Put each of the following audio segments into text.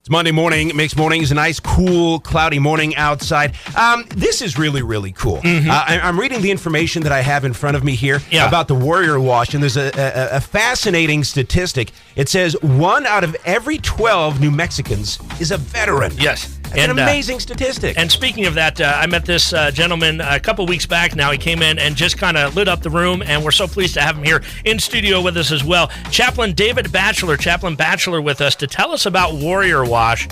It's Monday morning. Makes mornings a nice, cool, cloudy morning outside. This is really, really cool. I'm reading the information that I have in front of me here about the Warrior Wash, and there's a fascinating statistic. It says 1 out of every 12 New Mexicans is a veteran. Yes. That's an amazing statistic. And speaking of that, I met this gentleman a couple weeks back now. He came in and just kind of lit up the room, and we're so pleased to have him here in studio with us as well. Chaplain David Bachelor, Chaplain Bachelor with us to tell us about Warrior Wash.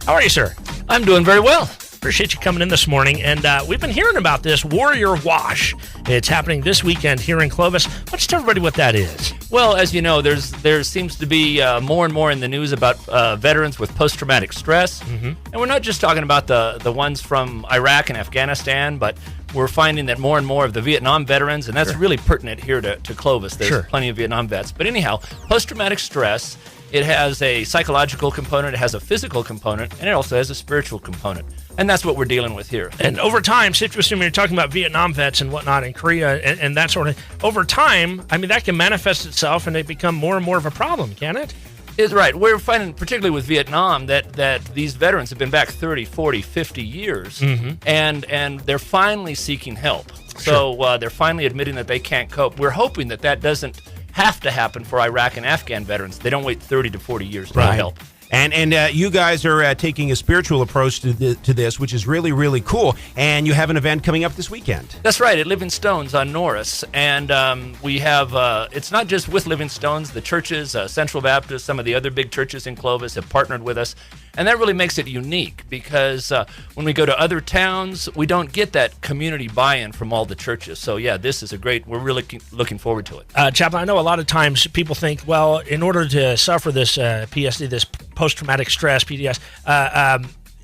How are you, sir? I'm doing very well. Appreciate you coming in this morning. And we've been hearing about this Warrior Wash. It's happening this weekend here in Clovis. Why don't you tell everybody what that is? Well, as you know, there seems to be more and more in the news about veterans with post-traumatic stress. And we're not just talking about the ones from Iraq and Afghanistan, but we're finding that more and more of the Vietnam veterans, and that's really pertinent here to Clovis. There's plenty of Vietnam vets. But anyhow, post-traumatic stress, it has a psychological component, it has a physical component, and it also has a spiritual component. And that's what we're dealing with here. And over time, Citrus, when you're talking about Vietnam vets and whatnot in Korea and that sort of thing, over time, I mean, that can manifest itself and it become more and more of a problem, can it? It's right. We're finding, particularly with Vietnam, that these veterans have been back 30, 40, 50 years, and they're finally seeking help. So they're finally admitting that they can't cope. We're hoping that doesn't have to happen for Iraq and Afghan veterans. They don't wait 30 to 40 years to get help. And you guys are taking a spiritual approach to this, which is really, really cool. And you have an event coming up this weekend. That's right, at Living Stones on Norris. And we have, it's not just with Living Stones. The churches, Central Baptist, some of the other big churches in Clovis have partnered with us. And that really makes it unique because when we go to other towns, we don't get that community buy-in from all the churches. So, yeah, this is we're really looking forward to it. Chaplain, I know a lot of times people think, well, in order to suffer this PSD, this post-traumatic stress, PTS,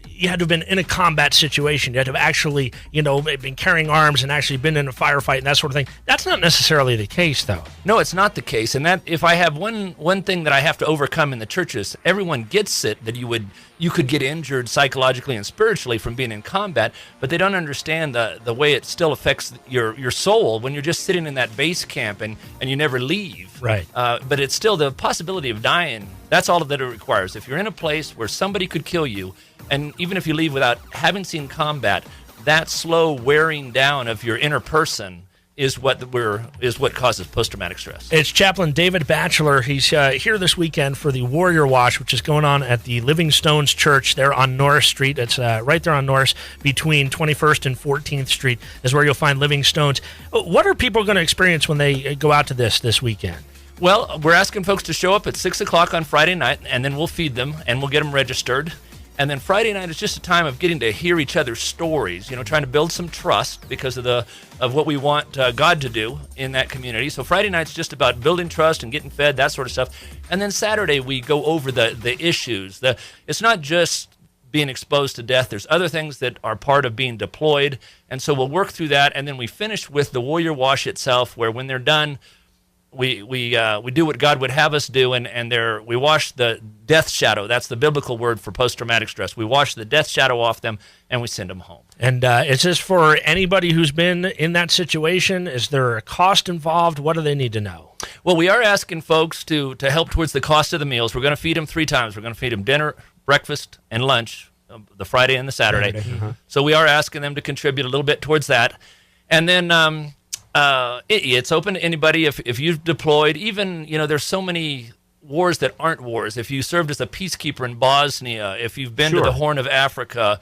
you had to have been in a combat situation. You had to have actually, been carrying arms and actually been in a firefight and that sort of thing. That's not necessarily the case, though. No, it's not the case. And that if I have one thing that I have to overcome in the churches, everyone gets it that you could get injured psychologically and spiritually from being in combat, but they don't understand the way it still affects your soul when you're just sitting in that base camp and you never leave. Right. But it's still the possibility of dying. That's all that it requires. If you're in a place where somebody could kill you, and even if you leave without having seen combat, that slow wearing down of your inner person is what causes post-traumatic stress. It's Chaplain David Bachelor. He's here this weekend for the Warrior Wash, which is going on at the Living Stones Church there on Norris Street. It's right there on Norris between 21st and 14th Street is where you'll find Living Stones. What are people going to experience when they go out to this weekend? Well, we're asking folks to show up at 6 o'clock on Friday night, and then we'll feed them, and we'll get them registered. And then Friday night is just a time of getting to hear each other's stories, trying to build some trust because of what we want God to do in that community. So Friday night's just about building trust and getting fed, that sort of stuff. And then Saturday we go over the issues. It's not just being exposed to death. There's other things that are part of being deployed. And so we'll work through that. And then we finish with the Warrior Wash itself, where when they're done, we do what God would have us do, and we wash the death shadow. That's the biblical word for post-traumatic stress. We wash the death shadow off them, and we send them home. And is this for anybody who's been in that situation? Is there a cost involved? What do they need to know? Well, we are asking folks to help towards the cost of the meals. We're going to feed them 3 times. We're going to feed them dinner, breakfast, and lunch, the Friday and the Saturday. So we are asking them to contribute a little bit towards that. And then it's open to anybody if you've deployed. Even there's so many wars that aren't wars. If you served as a peacekeeper in Bosnia, if you've been to the Horn of Africa,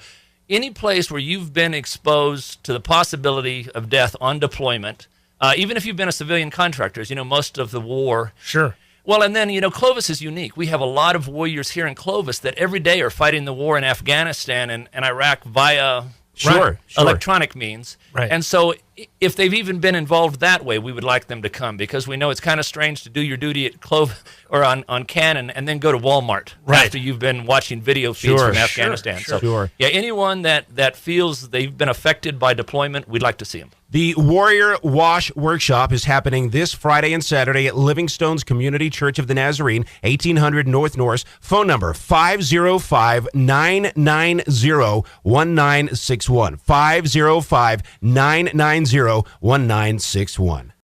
any place where you've been exposed to the possibility of death on deployment, even if you've been a civilian contractor, as most of the war. Sure. Well, and then, Clovis is unique. We have a lot of warriors here in Clovis that every day are fighting the war in Afghanistan and Iraq via electronic means. Right. And so if they've even been involved that way, we would like them to come because we know it's kind of strange to do your duty at Clovis or on Cannon and then go to Walmart after you've been watching video feeds from Afghanistan. So, anyone that feels they've been affected by deployment, we'd like to see them. The Warrior Wash Workshop is happening this Friday and Saturday at Living Stones Community Church of the Nazarene, 1800 North Norris. Phone number 505-990-1961. 505-990-1961.